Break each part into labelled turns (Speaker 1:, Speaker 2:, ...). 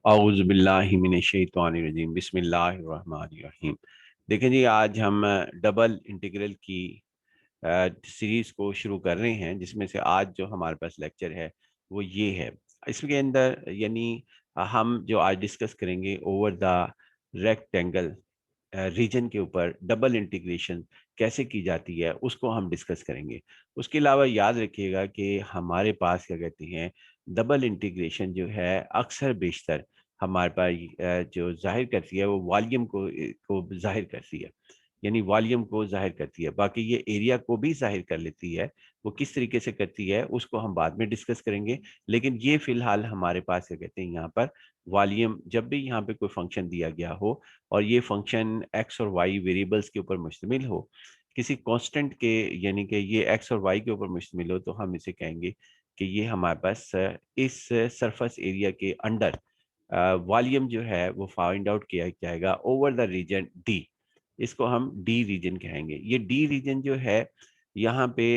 Speaker 1: औज़ुबिल्लाहि मिनश्शैतानिर्रजीम बिस्मिल्लाहिर्रहमानिर्रहीम। देखें जी, आज हम डबल इंटीग्रल की सीरीज़ को शुरू कर रहे हैं, जिसमें से आज जो हमारे पास लेक्चर है वो ये है। इसके अंदर यानी हम जो आज डिस्कस करेंगे ओवर द रेक्टेंगल रीजन के ऊपर डबल इंटीग्रेशन कैसे की जाती है उसको हम डिस्कस करेंगे। उसके अलावा याद रखिएगा कि हमारे पास क्या कहते हैं, डबल इंटीग्रेशन जो है अक्सर बेशतर हमारे पास जो ज़ाहिर करती है वो वॉल्यूम को ज़ाहिर करती है, यानी वॉल्यूम को ज़ाहिर करती है। बाकी ये एरिया को भी ज़ाहिर कर लेती है। वो किस तरीके से करती है उसको हम बाद में डिस्कस करेंगे, लेकिन ये फ़िलहाल हमारे पास क्या कहते हैं यहाँ पर वॉल्यूम, जब भी यहाँ पे कोई फंक्शन दिया गया हो और ये फंक्शन एक्स और वाई वेरिएबल्स के ऊपर मुश्तमिल हो, किसी कांस्टेंट के, यानी कि ये एक्स और वाई के ऊपर मुश्तमिल हो, तो हम इसे कहेंगे कि ये हमारे पास इस सरफेस एरिया के अंडर वॉल्यूम जो है वो फाइंड आउट किया जाएगा ओवर द रीजन डी। इसको हम डी रीजन कहेंगे। ये डी रीजन जो है, यहाँ पे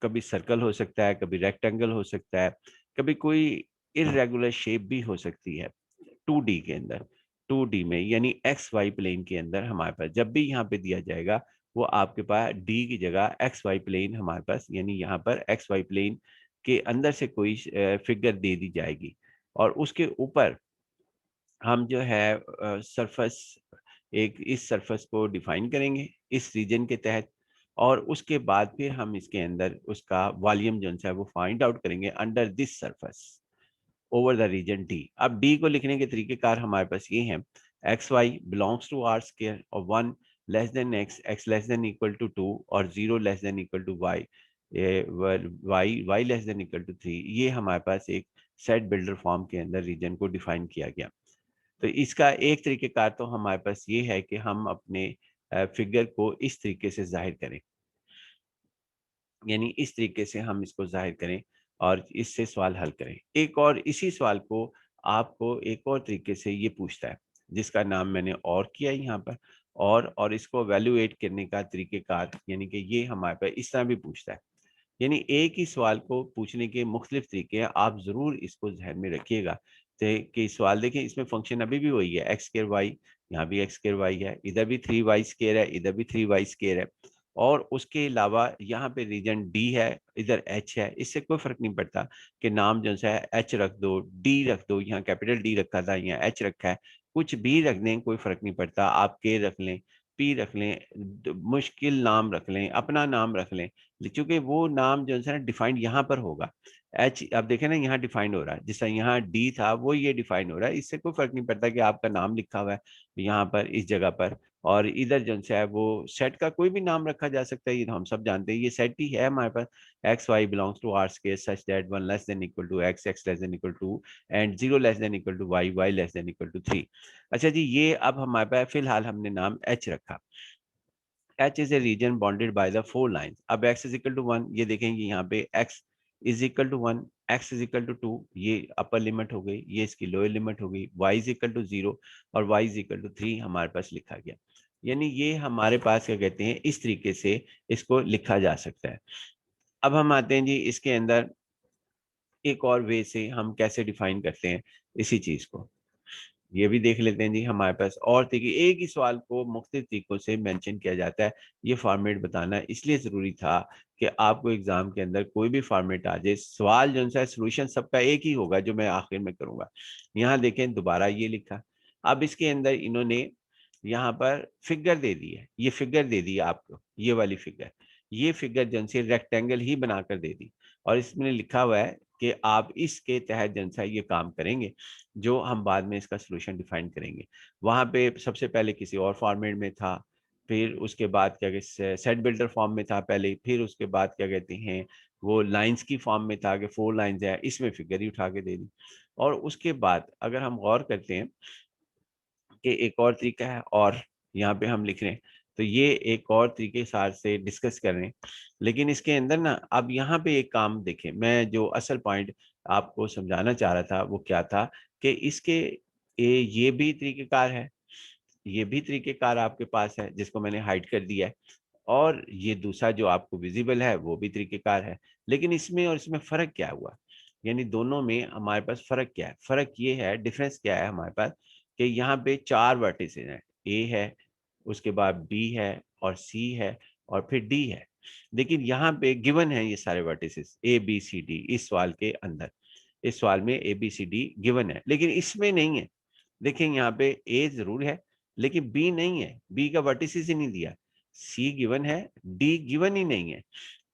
Speaker 1: कभी सर्कल हो सकता है, कभी रेक्टेंगल हो सकता है, कभी कोई इर्रेगुलर शेप भी हो सकती है। 2D के अंदर, 2D में यानी एक्स वाई प्लेन के अंदर हमारे पास जब भी यहाँ पे दिया जाएगा, वो आपके पास डी की जगह एक्स वाई प्लेन हमारे पास, यानी यहाँ पर एक्स वाई प्लेन के अंदर से कोई फिगर दे दी जाएगी और उसके ऊपर हम जो है सरफेस, एक इस सरफेस को डिफाइन करेंगे इस रीजन के तहत, और उसके बाद फिर हम इसके अंदर उसका वॉल्यूम जो है वो फाइंड आउट करेंगे under this surface over the region D. अब डी को लिखने के तरीकेकार हमारे पास ये हैं, X Y belongs to R square और 1 less than X, x less than equal to 2 और 0 less than equal to Y, Y Y less than equal to 3। ये हमारे पास एक सेट बिल्डर फॉर्म के अंदर रीजन को डिफाइन किया गया। तो इसका एक तरीकेकार तो हमारे पास ये है कि हम अपने फिगर को इस तरीके से जाहिर करें, यानी इस तरीके से हम इसको ज़ाहिर करें और इससे सवाल हल करें। एक और इसी सवाल को आपको एक और तरीके से ये पूछता है, जिसका नाम मैंने और किया है यहाँ पर, और इसको वैल्यूएट करने का तरीक़ेकार, यानी कि ये हमारे पास इस तरह भी पूछता है। यानी एक ही सवाल को पूछने के मुख्तलिफ तरीके हैं, आप ज़रूर इसको ज़हन में रखिएगा। कि सवाल देखें, इसमें फंक्शन अभी भी वही है, एक्स स्क्वायर वाई, यहाँ भी एक्स स्क्वायर वाई है, इधर भी 3 वाई स्क्वायर है, इधर भी 3 वाई स्क्वायर है, और उसके अलावा यहाँ पे रीजन डी है, इधर एच है। इससे कोई फ़र्क नहीं पड़ता कि नाम जो है एच रख दो, डी रख दो, यहाँ कैपिटल डी रखा था, यहाँ एच रखा है, कुछ भी रख दें कोई फ़र्क नहीं पड़ता। आप के रख लें, पी रख लें, मुश्किल नाम रख लें, अपना नाम रख लें, चूंकि वो नाम जो है ना डिफाइंड यहाँ पर होगा। एच आप देखें ना, यहाँ डिफाइंड हो रहा है, जिस तरह यहाँ डी था वो ये डिफाइंड हो रहा है। इससे कोई फर्क नहीं पड़ता कि आपका नाम लिखा हुआ है यहाँ पर इस जगह पर, और इधर जो है वो सेट का कोई भी नाम रखा जा सकता है। ये तो हम सब जानते हैं, ये सेट ही है हमारे पास। X Y belongs to R square such that 1 less than equal to x, x less than equal to and 0 less than equal to Y, Y less than equal to 3। अच्छा जी, ये अब हमारे पास फिलहाल हमने नाम एच रखा। H is a region bounded by the 4 lines. अब x is equal to 1, ये देखेंगे यहाँ पे x is equal to 1, x is equal to 2, ये अपर लिमिट हो गई, ये इसकी लोअर लिमिट हो गई, y is equal to 0 और y is equal to 3 हमारे पास लिखा गया। यानी ये हमारे पास क्या कहते हैं, इस तरीके से इसको लिखा जा सकता है। अब हम आते हैं जी इसके अंदर एक और वे से हम कैसे डिफाइन करते हैं इसी चीज को, ये भी देख लेते हैं जी। हमारे पास और तरीके, एक ही सवाल को मुख्तलिफ तरीकों से मेंशन किया जाता है। ये फॉर्मेट बताना इसलिए ज़रूरी था कि आपको एग्जाम के अंदर कोई भी फॉर्मेट आ जाए, सवाल जो है सोल्यूशन सबका एक ही होगा जो मैं आखिर में करूँगा। यहाँ देखें दोबारा ये लिखा, अब इसके अंदर इन्होंने यहाँ पर फिगर दे दी है, ये फिगर दे दी है आपको, ये वाली फिगर, ये फिगर जो से रेक्टेंगल ही बनाकर दे दी, और इसमें लिखा हुआ है कि आप इसके तहत जो है ये काम करेंगे, जो हम बाद में इसका सॉल्यूशन डिफाइन करेंगे। वहाँ पे सबसे पहले किसी और फॉर्मेट में था, फिर उसके बाद क्या कहते हैं सेट बिल्डर फॉर्म में था पहले, फिर उसके बाद क्या कहते हैं वो लाइंस की फॉर्म में था कि 4 लाइंस है, इसमें फिगर ही उठा के दे दी। और उसके बाद अगर हम गौर करते हैं कि एक और तरीका है, और यहाँ पे हम लिख रहे हैं, तो ये एक और तरीके सार से डिस्कस कर रहे हैं। लेकिन इसके अंदर ना अब यहाँ पे एक काम देखें, मैं जो असल पॉइंट आपको समझाना चाह रहा था वो क्या था कि इसके ये भी तरीकेकार है, ये भी तरीकेकार आपके पास है जिसको मैंने हाइड कर दिया है, और ये दूसरा जो आपको विजिबल है वो भी तरीकेकार है। लेकिन इसमें और इसमें फ़र्क क्या हुआ? यानी दोनों में हमारे पास फर्क क्या है? फर्क ये है, डिफरेंस क्या है हमारे पास कि यहाँ पे 4 वर्टिसेस हैं। ए है, उसके बाद बी है और सी है और फिर डी है। लेकिन यहाँ पे गिवन है ये सारे vertices A B C D इस सवाल के अंदर। इस सवाल में A B C D given है, लेकिन इसमें नहीं है। देखें यहाँ पे ए जरूर है लेकिन बी नहीं है, बी का वर्टिसेस ही नहीं दिया। सी गिवन है, डी गिवन ही नहीं है।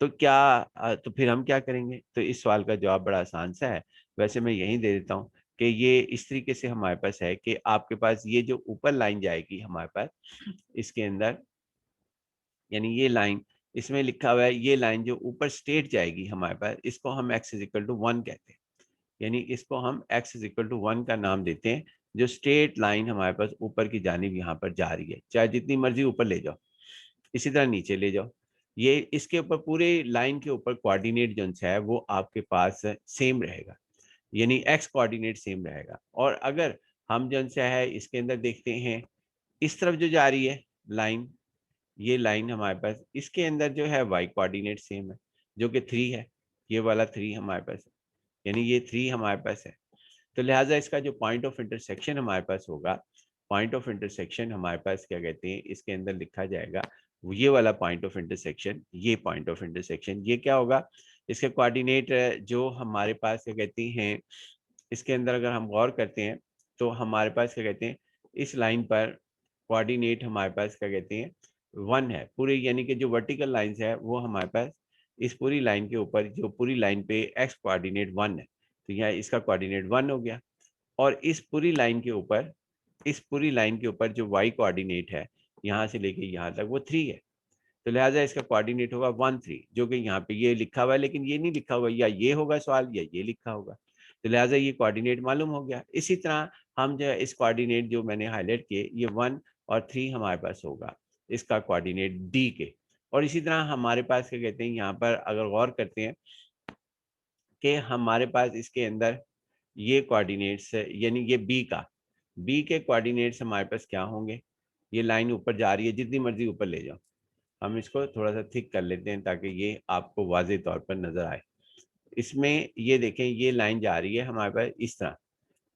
Speaker 1: तो क्या तो फिर हम क्या करेंगे? तो इस सवाल का जवाब बड़ा आसान सा है। वैसे मैं यही दे देता हूँ कि ये इस तरीके से हमारे पास है कि आपके पास ये जो ऊपर लाइन जाएगी हमारे पास इसके अंदर, यानी ये लाइन इसमें लिखा हुआ है, ये लाइन जो ऊपर स्ट्रेट जाएगी हमारे पास, इसको हम x इज इक्वल टू 1 कहते हैं। यानी इसको हम x इज इक्वल टू 1 का नाम देते हैं, जो स्ट्रेट लाइन हमारे पास ऊपर की जानिब यहाँ पर जा रही है। चाहे जितनी मर्जी ऊपर ले जाओ, इसी तरह नीचे ले जाओ, ये इसके ऊपर पूरे लाइन के ऊपर कोऑर्डिनेट जो है वो आपके पास सेम रहेगा, यानी एक्स कोऑर्डिनेट सेम रहेगा। और अगर हम जो है इसके अंदर देखते हैं, इस तरफ जो जा रही है लाइन, ये लाइन हमारे पास इसके अंदर जो है वाई कोऑर्डिनेट सेम है, जो कि 3 है। ये वाला 3 हमारे पास है, यानी ये 3 हमारे पास है। तो लिहाजा इसका जो पॉइंट ऑफ इंटरसेक्शन हमारे पास होगा, पॉइंट ऑफ इंटरसेक्शन हमारे पास क्या कहते हैं, इसके अंदर लिखा जाएगा ये वाला पॉइंट ऑफ इंटरसेक्शन, ये पॉइंट ऑफ इंटरसेक्शन ये क्या होगा, इसके कोऑर्डिनेट जो हमारे पास क्या कहती हैं, इसके अंदर अगर हम गौर करते हैं तो हमारे पास क्या कहते हैं, इस लाइन पर कोऑर्डिनेट हमारे पास क्या कहते हैं 1 है पूरे, यानी कि जो वर्टिकल लाइंस है वो हमारे पास इस पूरी लाइन के ऊपर, जो पूरी लाइन पे एक्स कोऑर्डिनेट 1 है, तो यहाँ इसका कोऑर्डिनेट 1 हो गया। और इस पूरी लाइन के ऊपर, इस पूरी लाइन के ऊपर जो वाई कोऑर्डिनेट है यहाँ से लेके यहाँ तक वो 3 है। तो लिहाजा इसका कोऑर्डिनेट होगा 1 3, जो कि यहाँ पे ये लिखा हुआ है, लेकिन ये नहीं लिखा हुआ, या ये होगा सवाल या ये लिखा होगा। तो लिहाजा ये कोऑर्डिनेट मालूम हो गया। इसी तरह हम जो है इस कोऑर्डिनेट जो मैंने हाईलाइट किए, ये 1 और 3 हमारे पास होगा इसका कोऑर्डिनेट डी के। और इसी तरह हमारे पास क्या कहते हैं, यहाँ पर अगर गौर करते हैं कि हमारे पास इसके अंदर ये कोऑर्डिनेट्स, यानी ये बी का, बी के कोऑर्डिनेट्स हमारे पास क्या होंगे, ये लाइन ऊपर जा रही है, जितनी मर्जी ऊपर ले जाओ। हम इसको थोड़ा सा थिक कर लेते हैं ताकि ये आपको वाज़ेह तौर पर नजर आए। इसमें ये देखें, ये लाइन जा रही है हमारे पास इस तरह,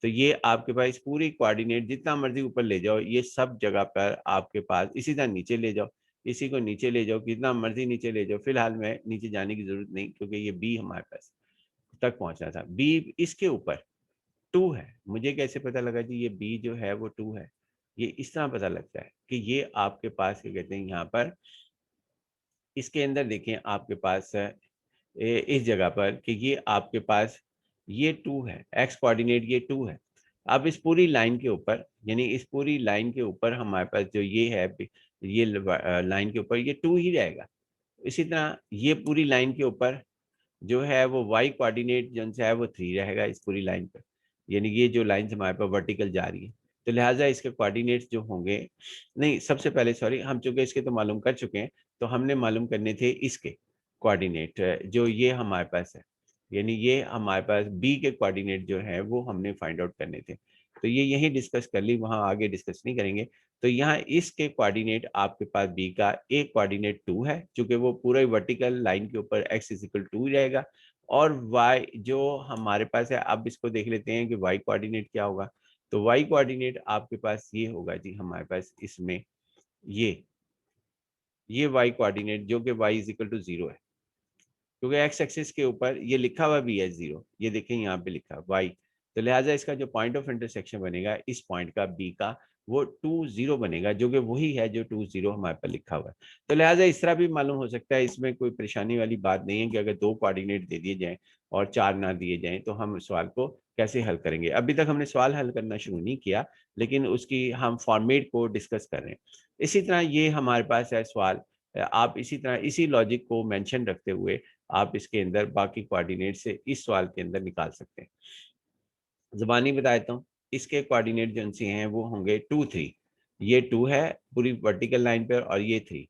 Speaker 1: तो ये आपके पास पूरी कोऑर्डिनेट जितना मर्जी ऊपर ले जाओ, ये सब जगह पर आपके पास इसी तरह नीचे ले जाओ, इसी को नीचे ले जाओ, कितना मर्जी नीचे ले जाओ। फिलहाल में नीचे जाने की जरूरत नहीं, क्योंकि ये बी हमारे पास तक पहुंचना था। बी इसके ऊपर 2 है, मुझे कैसे पता लगा जी ये बी जो है वो 2 है? ये इस तरह पता लगता है कि ये आपके पास क्या कहते हैं, यहाँ पर इसके अंदर देखें आपके पास इस जगह पर कि ये आपके पास ये 2 है, एक्स कोऑर्डिनेट ये 2 है। अब इस पूरी लाइन के ऊपर, यानी इस पूरी लाइन के ऊपर हमारे पास जो ये है, ये लाइन के ऊपर ये 2 ही रहेगा। इसी तरह ये पूरी लाइन के ऊपर जो है वो वाई कोऑर्डिनेट जो है वो 3 रहेगा इस पूरी लाइन पर, यानी ये जो लाइन हमारे पास वर्टिकल जा रही है। तो लिहाजा इसके कोऑर्डिनेट्स जो होंगे, नहीं सबसे पहले सॉरी, हम चूंकि इसके तो मालूम कर चुके हैं, तो हमने मालूम करने थे इसके कोऑर्डिनेट जो ये हमारे पास है, यानी ये हमारे पास बी के कोऑर्डिनेट जो है वो हमने फाइंड आउट करने थे। तो ये यही डिस्कस कर ली, वहाँ आगे डिस्कस नहीं करेंगे। तो यहाँ इसके कोऑर्डिनेट आपके पास बी का एक कोऑर्डिनेट 2 है, चूंकि वो पूरे वर्टिकल लाइन के ऊपर x इज इक्वल 2 रहेगा। और y जो हमारे पास है, अब इसको देख लेते हैं कि y कोऑर्डिनेट क्या होगा। तो y कोऑर्डिनेट आपके पास ये होगा जी, हमारे पास इसमें ये y कोऑर्डिनेट जो कि y इज इक्वल टू 0 है, क्योंकि एक्स एक्सिस के ऊपर ये लिखा हुआ भी है 0, ये देखें यहाँ पे लिखा है वाई। तो लिहाजा इसका जो पॉइंट ऑफ इंटरसेक्शन बनेगा इस पॉइंट का बी का, वो 2 0 बनेगा, जो कि वही है जो 2 0 हमारे पर लिखा हुआ है। तो लिहाजा इस तरह भी मालूम हो सकता है, इसमें कोई परेशानी वाली बात नहीं है कि अगर 2 कोऑर्डिनेट दे दिए जाएं और 4 ना दिए जाएं तो हम सवाल को कैसे हल करेंगे। अभी तक हमने सवाल हल करना शुरू नहीं किया, लेकिन उसकी हम फॉर्मेट को डिस्कस कर रहे हैं। इसी तरह ये हमारे पास है सवाल, आप इसी तरह इसी लॉजिक को मेंशन रखते हुए आप इसके अंदर बाकी कोऑर्डिनेट से इस सवाल के अंदर निकाल सकते हैं। ज़बानी बता देता हूँ, इसके कोऑर्डिनेट जो से हैं वो होंगे 2 3, ये 2 है पूरी वर्टिकल लाइन पर, और ये 3,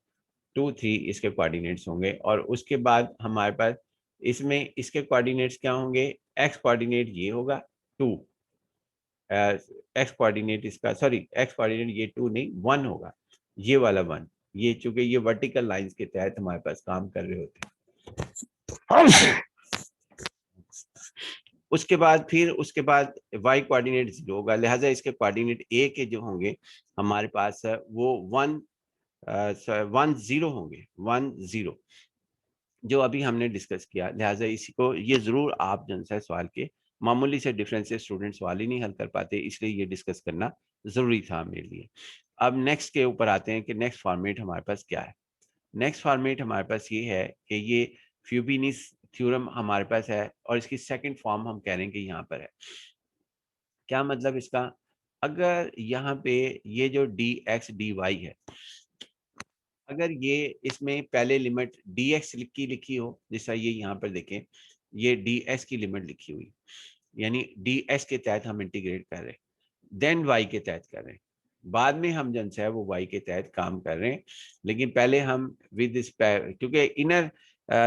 Speaker 1: 2 3 इसके कोऑर्डिनेट्स होंगे। और उसके बाद हमारे पास इसमें इसके कोऑर्डिनेट्स क्या होंगे, एक्स कोऑर्डिनेट ये होगा 2, एक्स कोऑर्डिनेट इसका सॉरी एक्स कोऑर्डिनेट ये 2 नहीं 1 होगा, ये वाला 1, ये चूंकि ये वर्टिकल लाइंस के तहत हमारे पास काम कर रहे होते हैं। उसके बाद फिर उसके बाद y कोऑर्डिनेट 0 होगा, लिहाजा इसके कोऑर्डिनेट a के जो होंगे हमारे पास वो 1 0 होंगे, 1 0 जो अभी हमने डिस्कस किया। लिहाजा इसी को ये जरूर आप जो है सवाल के मामूली से डिफरेंस से स्टूडेंट सवाल ही नहीं हल कर पाते, इसलिए ये डिस्कस करना जरूरी था मेरे लिए। अब नेक्स्ट के ऊपर आते हैं कि नेक्स्ट फॉर्मेट हमारे पास क्या है। नेक्स्ट फॉर्मेट हमारे पास ये है कि ये फ्यूबिनिस थ्योरम हमारे पास है और इसकी सेकंड फॉर्म हम कह रहे हैं कि यहाँ पर है। क्या मतलब इसका? अगर यहाँ पे ये जो डी एक्स डी वाई है, अगर ये इसमें पहले लिमिट dx की लिखी हो, जैसा ये यहाँ पर देखें, ये ds की लिमिट लिखी हुई, यानी ds के तहत हम इंटीग्रेट कर रहे हैं, देन y के तहत कर रहे हैं, बाद में हम जन है वो y के तहत काम कर रहे हैं, लेकिन पहले हम विद इस क्योंकि इनर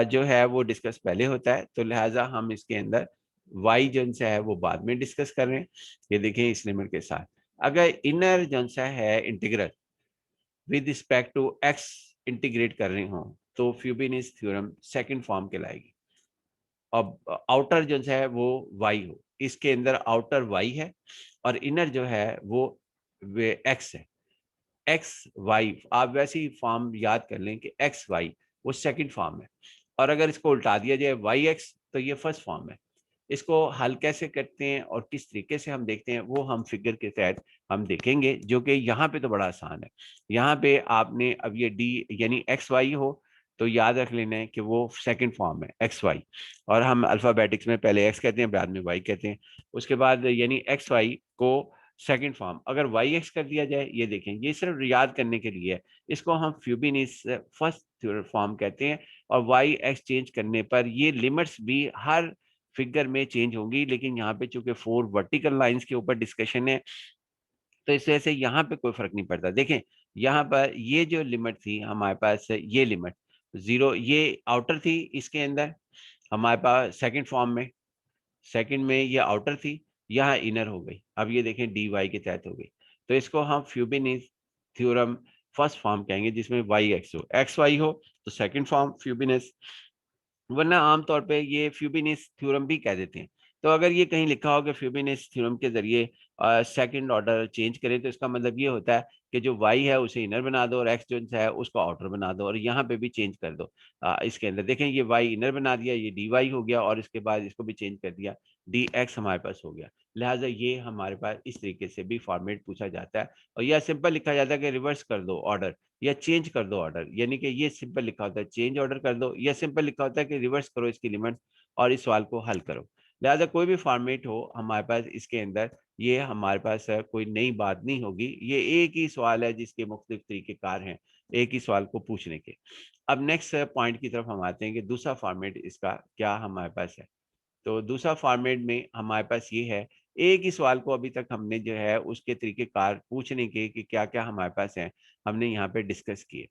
Speaker 1: जो है वो डिस्कस पहले होता है, तो लिहाजा हम इसके अंदर y जन है वो बाद में डिस्कस कर रहे हैं। ये देखें इस लिमिट के साथ अगर इनर जन है integral with respect to X integrate कर रहे हो तो फ्यूबिनिस थ्योरम सेकंड फॉर्म कहलाएगी। अब आउटर जो है वो y हो, इसके अंदर आउटर y है और इनर जो है वो x है। एक्स वाई आप वैसे ही फॉर्म याद कर लें कि एक्स वाई वो सेकंड फॉर्म है, और अगर इसको उल्टा दिया जाए वाई एक्स तो ये फर्स्ट फॉर्म है। इसको हल कैसे करते हैं और किस तरीके से हम देखते हैं वो हम फिगर के तहत हम देखेंगे, जो कि यहाँ पे तो बड़ा आसान है। यहाँ पे आपने अब ये डी यानी एक्स वाई हो तो याद रख लेना है कि वो सेकंड फॉर्म है एक्स वाई, और हम अल्फ़ाबेटिक्स में पहले एक्स कहते हैं बाद में वाई कहते हैं। उसके बाद यानी एक्स वाई को सेकंड फॉर्म अगर वाई एक्स कर दिया जाए, ये देखें ये सिर्फ याद करने के लिए है, इसको हम फ्यूबिनिस फर्स्ट फॉर्म कहते हैं। और वाई एक्स चेंज करने पर ये लिमिट्स भी हर फिगर में चेंज होंगी, लेकिन यहाँ पे चूंकि 4 वर्टिकल लाइंस के ऊपर डिस्कशन है तो इस वजह से यहाँ पे कोई फर्क नहीं पड़ता। देखें यहाँ पर ये जो लिमिट थी हमारे पास, ये लिमिट 0 ये आउटर थी, इसके अंदर हमारे पास सेकंड फॉर्म में, सेकंड में ये आउटर थी, यहाँ इनर हो गई। अब ये देखें डी वाई के तहत हो गई, तो इसको हम फ्यूबिनिस थ्योरम फर्स्ट फॉर्म कहेंगे जिसमें वाई एक्स हो, एक्स वाई हो तो सेकंड फॉर्म फ्यूबिनिस, वरना आमतौर पे ये फ्यूबिनिस थ्योरम भी कह देते हैं। तो अगर ये कहीं लिखा हो कि फ्यूबिनिस थ्योरम के जरिए सेकंड ऑर्डर चेंज करें तो इसका मतलब ये होता है कि जो y है उसे इनर बना दो और x जो है उसको आउटर बना दो, और यहाँ पे भी चेंज कर दो। इसके अंदर देखें ये y इनर बना दिया, ये dy हो गया, और इसके बाद इसको भी चेंज कर दिया, dx हमारे पास हो गया। लिहाजा ये हमारे पास इस तरीके से भी फॉर्मेट पूछा जाता है, और यह सिंपल लिखा जाता है कि रिवर्स कर दो ऑर्डर या चेंज कर दो ऑर्डर, यानी कि ये सिंपल लिखा होता है चेंज ऑर्डर कर दो, या सिंपल लिखा होता है कि रिवर्स करो इसकी लिमिट और इस सवाल को हल करो। लिहाजा कोई भी फॉर्मेट हो हमारे पास इसके अंदर, ये हमारे पास कोई नई बात नहीं होगी, ये एक ही सवाल है जिसके मुख्तलिफ तरीकेकार हैं एक ही सवाल को पूछने के। अब नेक्स्ट पॉइंट की तरफ हम आते हैं कि दूसरा फॉर्मेट इसका क्या हमारे पास है। तो दूसरा फॉर्मेट में हमारे पास ये है, एक ही सवाल को अभी तक हमने जो है उसके तरीकेकार पूछने के कि क्या क्या हमारे पास है हमने यहाँ पे डिस्कस किए।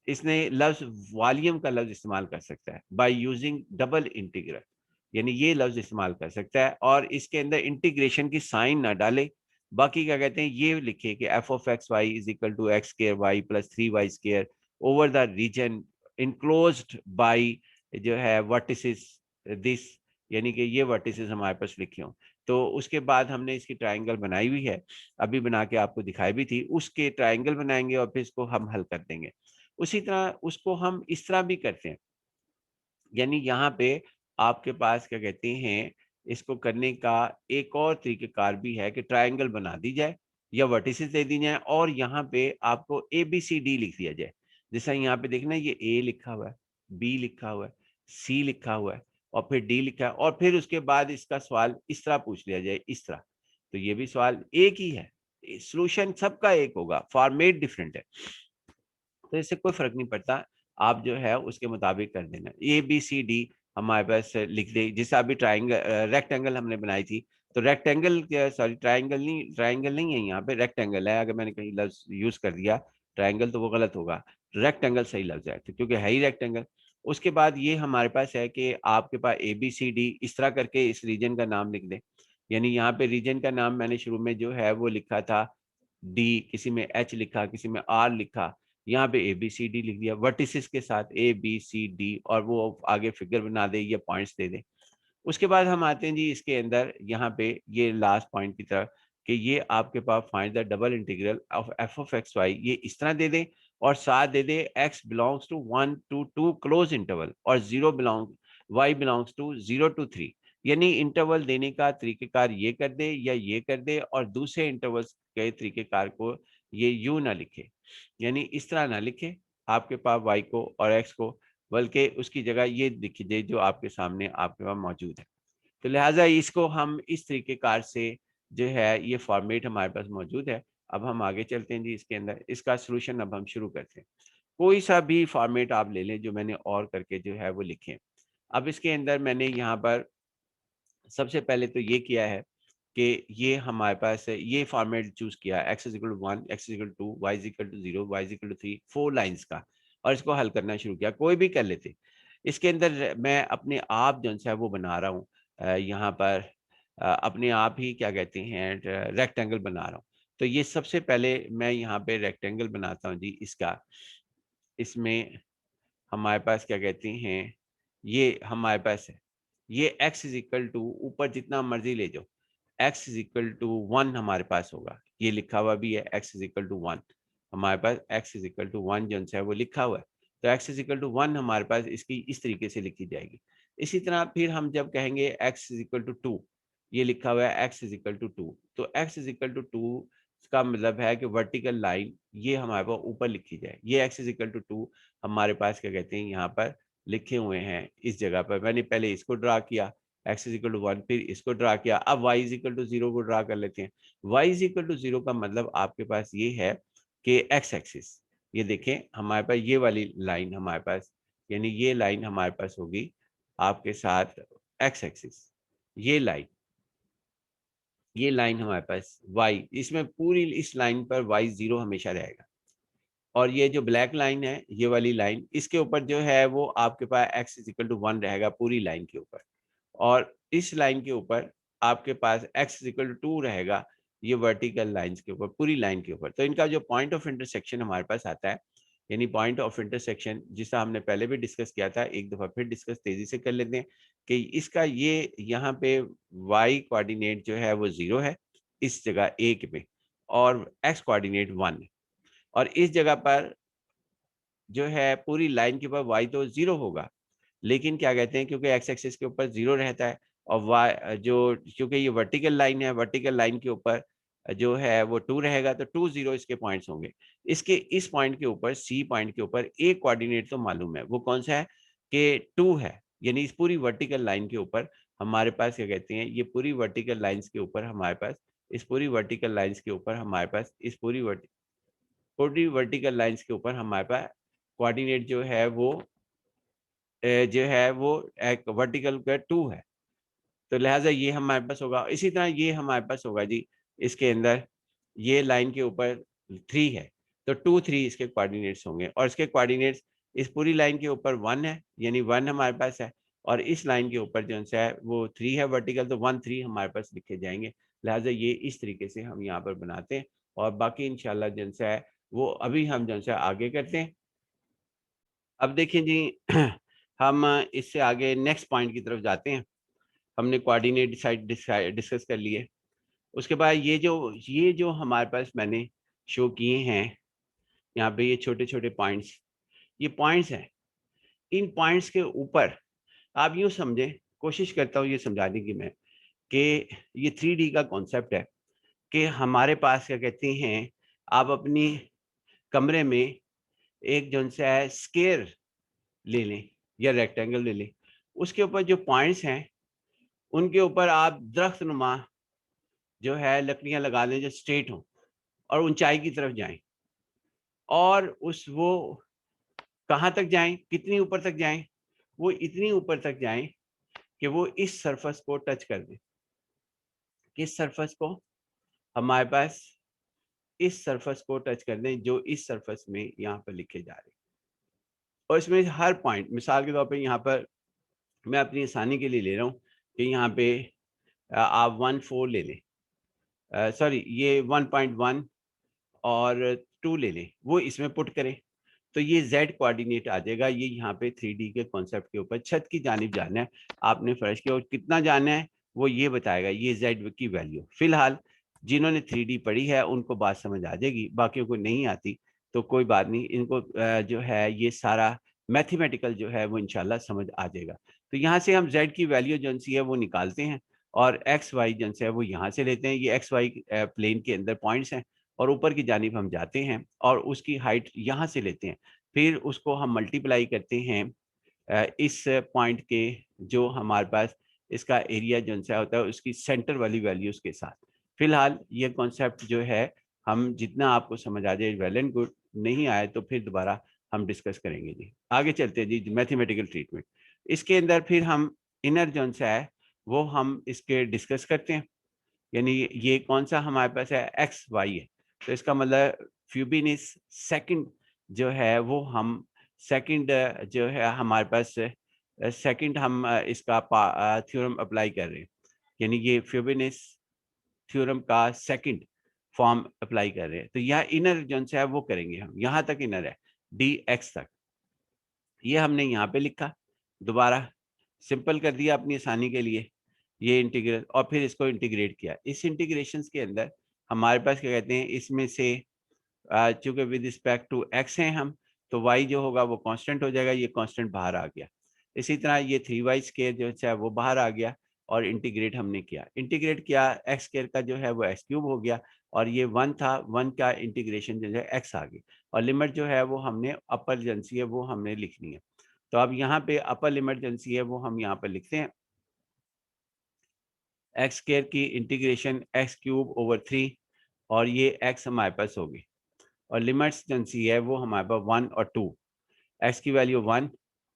Speaker 1: इसने लफ्ज वॉल्यूम का लफ्ज इस्तेमाल कर सकता है बाय यूजिंग डबल इंटीग्रल, यानी ये लफ्ज इस्तेमाल कर सकता है और इसके अंदर इंटीग्रेशन की साइन ना डाले, बाकी क्या कहते हैं ये लिखे कि F of x Y is equal to X square Y plus 3y² over the region enclosed by जो है वर्टिसेस दिस, यानी कि ये वर्टिसेस हमारे पास लिखे हों। तो उसके बाद हमने इसकी ट्राइंगल बनाई हुई है, अभी बना के आपको दिखाई भी थी, उसके ट्राइंगल बनाएंगे और फिर इसको हम हल कर देंगे। उसी तरह उसको हम इस तरह भी करते हैं, यानी यहाँ पे आपके पास क्या कहते हैं, इसको करने का एक और तरीकेकार भी है कि ट्रायंगल बना दी जाए या वर्टिसेस दे दी जाए और यहाँ पे आपको ए बी सी डी लिख दिया जाए। जैसा यहाँ पे देखना ये ए लिखा हुआ है, बी लिखा हुआ है, सी लिखा हुआ है और फिर डी लिखा है, और फिर उसके बाद इसका सवाल इस तरह पूछ लिया जाए इस तरह, तो ये भी सवाल एक ही है, सोल्यूशन सबका एक होगा, फॉर्मेट डिफरेंट है, तो इससे कोई फर्क नहीं पड़ता, आप जो है उसके मुताबिक कर देना। ए बी सी डी हमारे पास लिख दे, जैसे अभी ट्राइंगल रेक्टेंगल हमने बनाई थी, तो रेक्टेंगल सॉरी ट्राइंगल नहीं है, यहाँ पे रेक्टेंगल है, अगर मैंने कहीं लफ्ज यूज कर दिया ट्राइंगल तो वो गलत होगा, रेक्टेंगल सही लफ्ज है तो क्योंकि है ही रेक्टेंगल। उसके बाद ये हमारे पास है कि आपके पास ए बी सी डी इस तरह करके इस रीजन का नाम लिख दें, यानी यहाँ पे रीजन का नाम मैंने शुरू में जो है वो लिखा था डी, किसी में एच लिखा, किसी में आर लिखा, यहाँ पे ए बी सी डी लिख दिया वर्टिसेस के साथ ए बी सी डी, और वो आगे फिगर बना दे या पॉइंट्स दे दे। उसके बाद हम आते हैं जी इसके अंदर यहाँ पे ये लास्ट पॉइंट की तरफ कि ये आपके पास find the double integral of f of x y, ये इस तरह दे दें और साथ दे दे x belongs to 1 to 2 close interval और zero belong y belongs to 0 to 3। यानी इंटरवल देने का तरीकेकार ये कर दे या ये कर दे और दूसरे इंटरवल्स के तरीकेकार को ये यू ना लिखे, यानी इस तरह ना लिखे आपके पास वाई को और एक्स को, बल्कि उसकी जगह ये लिख दे जो आपके सामने आपके पास मौजूद है। तो लिहाजा इसको हम इस तरीकेकार से जो है ये फॉर्मेट हमारे पास मौजूद है। अब हम आगे चलते हैं जी इसके अंदर, इसका सॉल्यूशन अब हम शुरू करते हैं। कोई सा भी फॉर्मेट आप ले लें जो मैंने और करके जो है वो लिखे। अब इसके अंदर मैंने यहाँ पर सबसे पहले तो ये किया है कि ये हमारे पास है, ये फॉर्मेट चूज किया X is equal to 1, X is equal to 2, Y is equal to 0, Y is equal to 3, 4 lines का, और इसको हल करना शुरू किया। कोई भी कर लेते। इसके अंदर मैं अपने आप जो है वो बना रहा हूँ यहाँ पर अपने आप ही क्या कहते हैं रेक्टेंगल बना रहा हूँ। तो ये सबसे पहले मैं यहाँ पे रेक्टेंगल बनाता हूँ जी इसका। इसमें हमारे पास क्या कहते हैं, ये हमारे पास है, ये x इज इक्वल टू ऊपर जितना मर्जी ले जाओ, x इज इक्वल टू 1 हमारे पास होगा, ये लिखा हुआ भी है x इज इक्वल टू 1। हमारे पास x इज इक्वल टू 1 जो है वो लिखा हुआ है। तो x इज इक्वल टू 1 हमारे पास इसकी इस तरीके से लिखी जाएगी। इसी तरह फिर हम जब कहेंगे x इज इक्वल टू 2, ये लिखा हुआ है x इज इक्वल टू 2, तो x इज इक्वल टू 2 का मतलब है कि वर्टिकल लाइन ये हमारे पास ऊपर लिखी जाए। ये x इज इक्वल टू 2 हमारे पास क्या कहते हैं यहाँ पर लिखे हुए हैं इस जगह पर। मैंने पहले इसको ड्रा किया x इज इक्वल टू 1, फिर इसको ड्रा किया। अब y इज इक्वल टू 0 को ड्रा कर लेते हैं। y इज इक्वल टू 0 का मतलब आपके पास ये है कि x एक्सिस, ये देखें हमारे पास ये वाली लाइन हमारे पास, यानी ये लाइन हमारे पास होगी आपके साथ x एक्सिस, ये लाइन, ये लाइन हमारे पास y, इसमें पूरी इस लाइन पर y 0 हमेशा रहेगा। और ये जो ब्लैक लाइन है ये वाली लाइन, इसके ऊपर जो है वो आपके पास x इज इक्वल टू 1 रहेगा पूरी लाइन के ऊपर, और इस लाइन के ऊपर आपके पास x इज इक्वल टू 2 रहेगा ये वर्टिकल लाइंस के ऊपर, पूरी लाइन के ऊपर। तो इनका जो पॉइंट ऑफ इंटरसेक्शन हमारे पास आता है, यानी पॉइंट ऑफ इंटरसेक्शन जिसका हमने पहले भी डिस्कस किया था, एक दफा फिर डिस्कस तेजी से कर लेते हैं कि इसका ये यहाँ पे y कोऑर्डिनेट जो है वो 0 है इस जगह एक में, और x कोऑर्डिनेट 1 है, और इस जगह पर जो है पूरी लाइन के ऊपर y तो 0 होगा, लेकिन क्या कहते हैं क्योंकि x एक्सिस के ऊपर 0 रहता है और y जो, क्योंकि ये वर्टिकल लाइन है, वर्टिकल लाइन के ऊपर जो है वो 2 रहेगा, तो 2 0 इसके पॉइंट्स होंगे। इसके इस पॉइंट के ऊपर C पॉइंट के ऊपर एक कोऑर्डिनेट तो मालूम है, वो कौन सा है कि 2 है, यानी इस पूरी वर्टिकल लाइन के ऊपर हमारे पास क्या कहते हैं, ये पूरी वर्टिकल लाइंस के ऊपर हमारे पास, इस पूरी वर्टिकल लाइंस के ऊपर हमारे पास, इस पूरी वर्टिकल लाइंस के ऊपर हमारे पास कोऑर्डिनेट जो है वो जो है वो एक वर्टिकल का 2 है। तो लिहाजा ये हमारे पास होगा। इसी तरह ये हमारे पास होगा जी इसके अंदर, ये लाइन के ऊपर 3 है, तो 2 3 इसके कोऑर्डिनेट्स होंगे, और इसके कोऑर्डिनेट्स इस पूरी लाइन के ऊपर 1 है, यानी 1 हमारे पास है, और इस लाइन के ऊपर जो है वो 3 है वर्टिकल, तो 1 3 हमारे पास लिखे जाएंगे। लिहाजा ये इस तरीके से हम यहाँ पर बनाते हैं, और बाकी इंशाल्लाह जो है वो अभी हम जो है आगे करते हैं। अब देखिए जी हम इससे आगे नेक्स्ट पॉइंट की तरफ जाते हैं। हमने कोऑर्डिनेट साइड डिस्कस कर लिए। उसके बाद ये जो हमारे पास मैंने शो किए हैं यहाँ पे, ये छोटे छोटे पॉइंट्स, ये पॉइंट्स हैं। इन पॉइंट्स के ऊपर आप यूँ समझें, कोशिश करता हूँ ये समझाने की मैं, कि ये 3D का कॉन्सेप्ट है कि हमारे पास क्या कहते हैं, आप अपनी कमरे में एक जो है स्क्वायर ले लें या रेक्टेंगल ले लें, उसके ऊपर जो पॉइंट्स हैं उनके ऊपर आप दरख्त नुमा जो है लकड़ियां लगा लें जो स्ट्रेट हों और ऊंचाई की तरफ जाएं, और उस वो कहाँ तक जाएं, कितनी ऊपर तक जाएं, वो इतनी ऊपर तक जाएं कि वो इस सरफेस को टच कर दें। किस सरफेस को, हमारे पास इस सरफेस को टच कर दें जो इस सरफेस में यहाँ पर लिखे जा रहे हैं। और इसमें हर पॉइंट, मिसाल के तौर पे यहाँ पर मैं अपनी आसानी के लिए ले रहा हूँ कि यहाँ पे आप 1 4 ले लें, सॉरी ये 1.1 और 2 ले लें, वो इसमें पुट करें। तो ये z कोऑर्डिनेट आ जाएगा। ये यहाँ पे 3D के कॉन्सेप्ट के ऊपर छत की जानिब जाना है आपने फर्श की, और कितना जाना है वो ये बताएगा, ये z की वैल्यू। फिलहाल जिन्होंने 3D पढ़ी है उनको बात समझ आ जाएगी, बाकियों को नहीं आती तो कोई बात नहीं, इनको जो है ये सारा मैथमेटिकल जो है वो इंशाल्लाह समझ आ जाएगा। तो यहाँ से हम z की वैल्यू जो सी है वो निकालते हैं, और एक्स वाई जो है वो यहाँ से लेते हैं। ये एक्स वाई प्लेन के अंदर पॉइंट्स हैं, और ऊपर की जानिब हम जाते हैं और उसकी हाइट यहाँ से लेते हैं। फिर उसको हम मल्टीप्लाई करते हैं इस पॉइंट के, जो हमारे पास इसका एरिया जो सा होता है उसकी सेंटर वाली वैल्यूज के साथ। फिलहाल ये कॉन्सेप्ट जो है हम जितना आपको समझ आ जाए वेल एंड गुड, नहीं आए तो फिर दोबारा हम डिस्कस करेंगे जी। आगे चलते हैं जी, मैथमेटिकल ट्रीटमेंट। इसके अंदर फिर हम इनर जो सा है वो हम इसके डिस्कस करते हैं। यानी ये कौन सा हमारे पास है, एक्स वाई है, तो इसका मतलब फ्यूबिनिस सेकंड जो है वो हम सेकंड जो है हमारे पास सेकंड हम इसका थ्योरम अप्लाई कर रहे हैं। यानी ये फ्यूबिनिस थ्योरम का सेकंड फॉर्म अप्लाई कर रहे हैं। तो यहाँ इनर जो है वो करेंगे हम, यहाँ तक इनर है डी एक्स तक, ये हमने यहाँ पे लिखा, दोबारा सिंपल कर दिया अपनी आसानी के लिए ये इंटीग्रल, और फिर इसको इंटीग्रेट किया। इस इंटीग्रेशंस के अंदर हमारे पास क्या कहते हैं, इसमें से चूंकि विद रिस्पेक्ट टू एक्स हैं हम, तो वाई जो होगा वो कांस्टेंट हो जाएगा, ये कांस्टेंट बाहर आ गया। इसी तरह ये 3y स्क्वायर जो है वो बाहर आ गया, और इंटीग्रेट हमने किया, इंटीग्रेट किया, एक्स स्क्वायर का जो है वो एक्स क्यूब हो गया, और ये 1 था, 1 का इंटीग्रेशन जो है एक्स आ गई, और लिमिट जो है वो हमने अपर एजेंसी है वो हमने लिखनी है। तो अब यहाँ पे अपर इमरजेंसी है वो हम यहाँ पर लिखते हैं, एक्स स्क्वायर की इंटीग्रेशन एक्स क्यूब ओवर 3, और ये एक्स हमारे पास होगी, और लिमिट्स सी है वो हमारे पास 1 और 2, एक्स की वैल्यू 1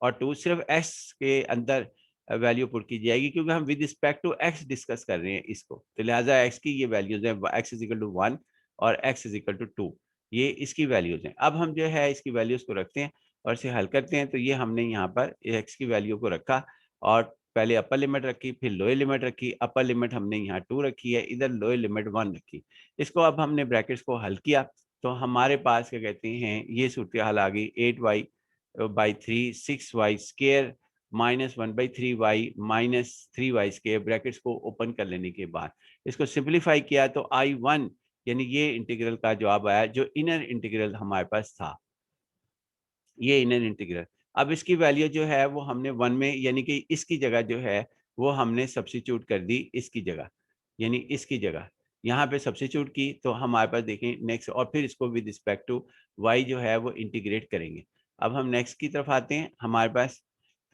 Speaker 1: और 2, सिर्फ एक्स के अंदर वैल्यू पुट की जाएगी, क्योंकि हम with respect to X discuss कर रहे हैं इसको, तो लिहाजा एक्स की ये वैल्यूज है, एक्स इज इक्वल टू 1 और एक्स इज इक्वल टू 2, ये इसकी वैल्यूज हैं। अब हम जो है इसकी वैल्यूज को रखते हैं और इसे हल करते हैं। तो ये हमने यहाँ पर एक्स की वैल्यू को रखा, और पहले अपर लिमिट रखी, फिर लोअर लिमिट रखी, अपर लिमिट हमने यहाँ 2 रखी है, इधर लोअर लिमिट 1 रखी। इसको अब हमने ब्रैकेट्स को हल किया, तो हमारे पास क्या कहते हैं, ये सूरत हाल आ गई 8y/3 6y square minus 1/3y minus 3y square, brackets को ओपन कर लेने के बाद इसको सिंप्लीफाई किया तो I1 यानी ये इंटीग्रल का जवाब आया, जो इनर इंटीग्रल हमारे पास था, ये इनर इंटीग्रल। अब इसकी वैल्यू जो है वो हमने 1 में, यानी कि इसकी जगह जो है वो हमने सब्स्टिट्यूट कर दी, इसकी जगह, यानी इसकी जगह यहाँ पे सब्स्टिट्यूट की, तो हमारे पास देखें नेक्स्ट, और फिर इसको विद रिस्पेक्ट टू वाई जो है वो इंटीग्रेट करेंगे। अब हम नेक्स्ट की तरफ आते हैं हमारे पास,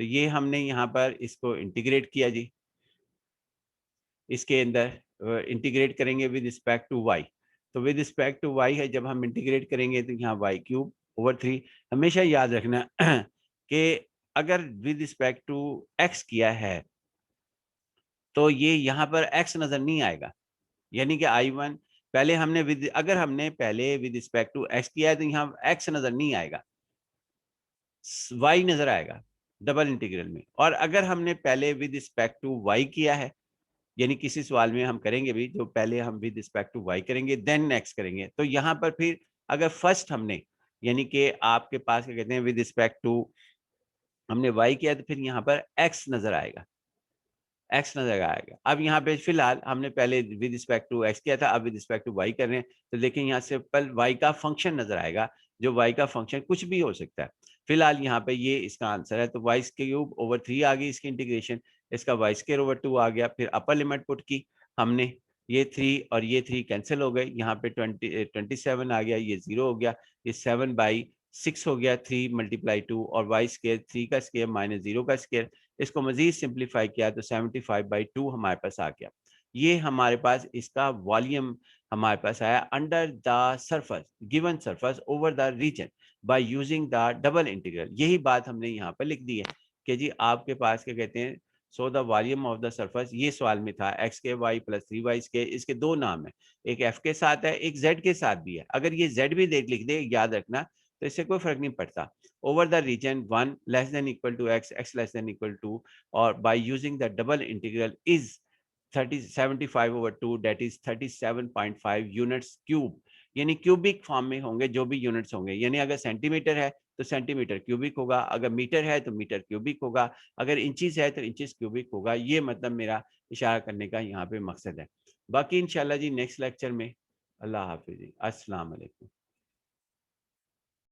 Speaker 1: तो ये हमने यहाँ पर इसको इंटीग्रेट किया जी, इसके अंदर इंटीग्रेट करेंगे विद रिस्पेक्ट टू वाई। तो विद रिस्पेक्ट टू वाई है, जब हम इंटीग्रेट करेंगे तो यहाँ वाई क्यूब ओवर 3। हमेशा याद रखना कि अगर विद रिस्पेक्ट टू एक्स किया है तो ये यहाँ पर एक्स नजर नहीं आएगा, यानी कि I1 पहले हमने अगर हमने पहले विद रिस्पेक्ट टू एक्स किया है तो यहाँ एक्स नजर नहीं आएगा, वाई नजर आएगा डबल इंटीग्रल में। और अगर हमने पहले विद रिस्पेक्ट टू वाई किया है, यानी किसी सवाल में हम करेंगे भी, जो पहले हम विद रिस्पेक्ट टू वाई करेंगे देन नेक्स्ट करेंगे, तो यहाँ पर फिर अगर फर्स्ट हमने, यानी कि आपके पास क्या कहते हैं, विद रिस्पेक्ट टू हमने वाई किया, तो फिर यहाँ पर एक्स नजर आएगा, एक्स नजर आएगा। अब यहाँ पे फिलहाल हमने पहले विद रिस्पेक्ट टू एक्स किया था, अब विद रिस्पेक्ट टू वाई कर रहे हैं, तो देखिए यहाँ सिंपल वाई का फंक्शन नजर आएगा, जो वाई का फंक्शन कुछ भी हो सकता है। फिलहाल यहाँ पे ये इसका आंसर है, तो वाई क्यूब ओवर 3 आ गई इसकी इंटीग्रेशन, इसका वाई स्क्वायर ओवर 2 आ गया, फिर अपर लिमिट पुट की हमने, ये 3 और ये 3 कैंसिल हो गए, यहाँ पे 27 आ गया, ये 0 हो गया, ये 7/6 हो गया, 3 × 2, और वाई स्क्वायर 3 का स्क्वायर माइनस 0 का स्क्वायर, इसको मजीद सिंप्लीफाई किया तो 75/2 हमारे पास आ गया। ये हमारे पास इसका वॉल्यूम हमारे पास आया under the surface, given surface over the region by using the double integral. यही बात हमने यहाँ पर लिख दी है कि जी आपके पास क्या कहते हैं, so the volume of the surface, ये सवाल में था एक्स के वाई प्लस 3y के, इसके दो नाम है, एक एफ के साथ है, एक जेड के साथ भी है। अगर ये जेड भी लिख दे, याद रखना, तो इससे कोई फर्क नहीं पड़ता। over the region 1 less than equal to x, x less than equal to, or by using the double integral is 75/2, that is 37.5 units cube, यानी क्यूबिक फॉर्म में होंगे जो भी यूनिट्स होंगे। यानी अगर सेंटीमीटर है तो सेंटीमीटर क्यूबिक होगा, अगर मीटर है तो मीटर क्यूबिक होगा, अगर इंचेस है तो इंचेस क्यूबिक होगा। ये मतलब मेरा इशारा करने का यहाँ पे मकसद है। बाकी इंशाल्लाह जी नेक्स्ट लेक्चर में। अल्लाह हाफ़िज़ जी। अस्सलाम वालेकुम।